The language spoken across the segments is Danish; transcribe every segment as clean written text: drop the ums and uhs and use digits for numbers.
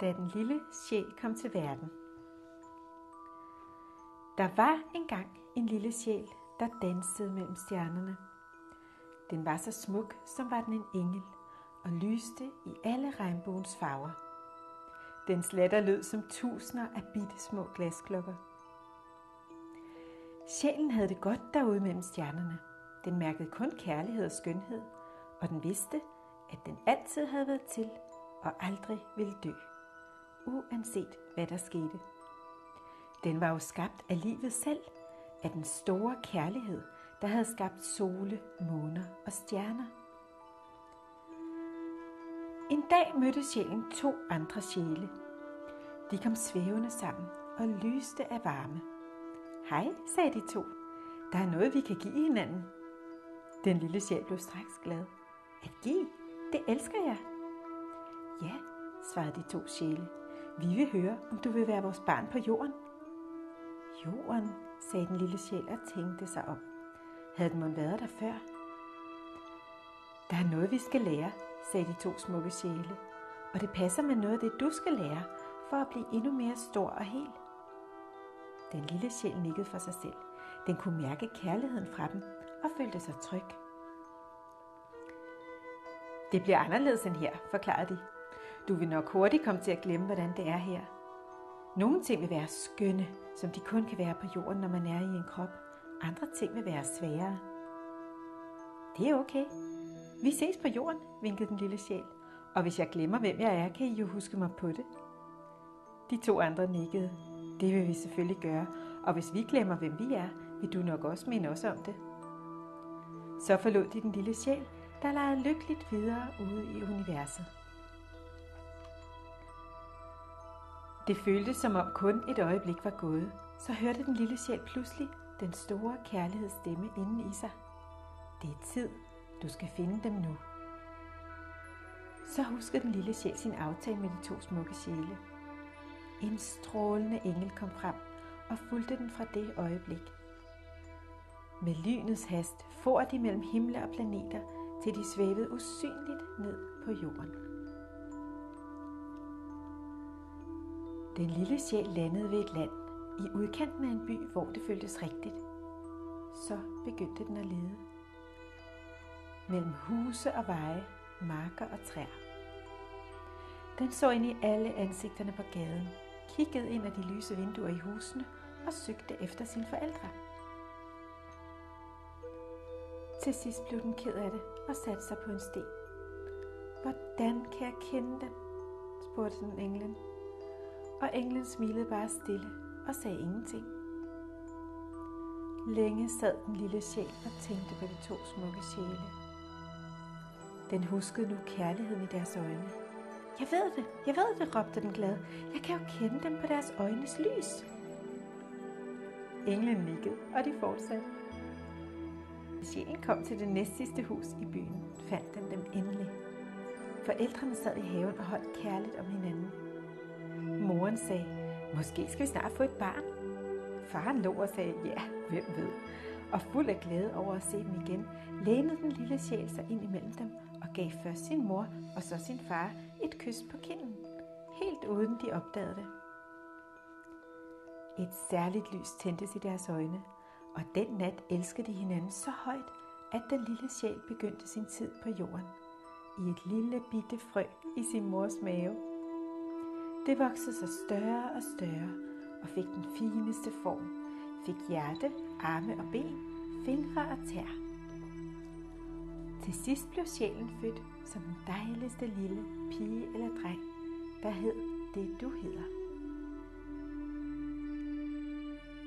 Da den lille sjæl kom til verden. Der var engang en lille sjæl, der dansede mellem stjernerne. Den var så smuk, som var den en engel, og lyste i alle regnbuens farver. Dens latter lød som tusinder af bitte små glasklokker. Sjælen havde det godt derude mellem stjernerne. Den mærkede kun kærlighed og skønhed, og den vidste, at den altid havde været til og aldrig ville dø, uanset hvad der skete. Den var jo skabt af livet selv, af den store kærlighed, der havde skabt sole, måner og stjerner. En dag mødte sjælen 2 andre sjæle. De kom svævende sammen og lyste af varme. Hej, sagde de 2. Der er noget, vi kan give hinanden. Den lille sjæl blev straks glad. At give, det elsker jeg. Ja, svarede de 2 sjæle. Vi vil høre, om du vil være vores barn på jorden. Jorden, sagde den lille sjæl og tænkte sig om. Havde den mon været der før? Der er noget, vi skal lære, sagde de 2 smukke sjæle. Og det passer med noget af det, du skal lære, for at blive endnu mere stor og hel. Den lille sjæl nikkede for sig selv. Den kunne mærke kærligheden fra dem og følte sig tryg. Det bliver anderledes end her, forklarede de. Du vil nok hurtigt komme til at glemme, hvordan det er her. Nogle ting vil være skønne, som de kun kan være på jorden, når man er i en krop. Andre ting vil være sværere. Det er okay. Vi ses på jorden, vinkede den lille sjæl. Og hvis jeg glemmer, hvem jeg er, kan I jo huske mig på det. De 2 andre nikkede. Det vil vi selvfølgelig gøre, og hvis vi glemmer, hvem vi er, vil du nok også minde os om det. Så forlod de den lille sjæl, der legede lykkeligt videre ude i universet. Det føltes som om kun et øjeblik var gået, så hørte den lille sjæl pludselig den store kærlighedsstemme inden i sig. Det er tid, du skal finde dem nu. Så huskede den lille sjæl sin aftale med de 2 smukke sjæle. En strålende engel kom frem og fulgte den fra det øjeblik. Med lynets hast for de mellem himle og planeter, til de svævede usynligt ned på jorden. Den lille sjæl landede ved et land i udkanten af en by, hvor det føltes rigtigt. Så begyndte den at lede. Mellem huse og veje, marker og træer. Den så ind i alle ansigterne på gaden, kiggede ind ad de lyse vinduer i husene og søgte efter sine forældre. Til sidst blev den ked af det og satte sig på en sten. Hvordan kan jeg kende dem? Spurgte den englen. Og englen smilede bare stille og sagde ingenting. Længe sad den lille sjæl og tænkte på de 2 smukke sjæle. Den huskede nu kærligheden i deres øjne. Jeg ved det, råbte den glad. Jeg kan jo kende dem på deres øjnes lys. Englen nikkede, og de fortsatte. Sjælen kom til det næstsidste hus i byen, fandt den dem endelig. Forældrene sad i haven og holdt kærligt om hinanden. Moren sagde, måske skal vi snart få et barn. Faren lå og sagde, ja, hvem ved. Og fuld af glæde over at se dem igen, lænede den lille sjæl sig ind imellem dem og gav først sin mor og så sin far et kys på kinden, helt uden de opdagede det. Et særligt lys tændtes i deres øjne, og den nat elskede de hinanden så højt, at den lille sjæl begyndte sin tid på jorden, i et lille bitte frø i sin mors mave. Det voksede sig større og større, og fik den fineste form, fik hjerte, arme og ben, fingre og tær. Til sidst blev sjælen født som den dejligste lille pige eller dreng, der hed det du hedder.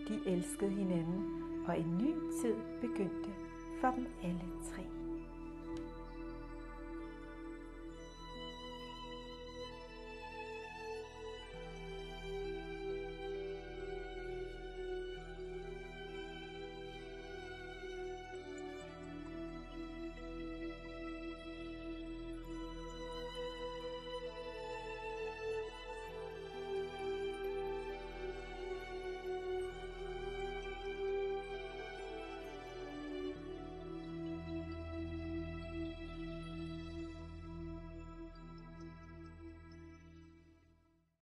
De elskede hinanden, og en ny tid begyndte for dem alle 3.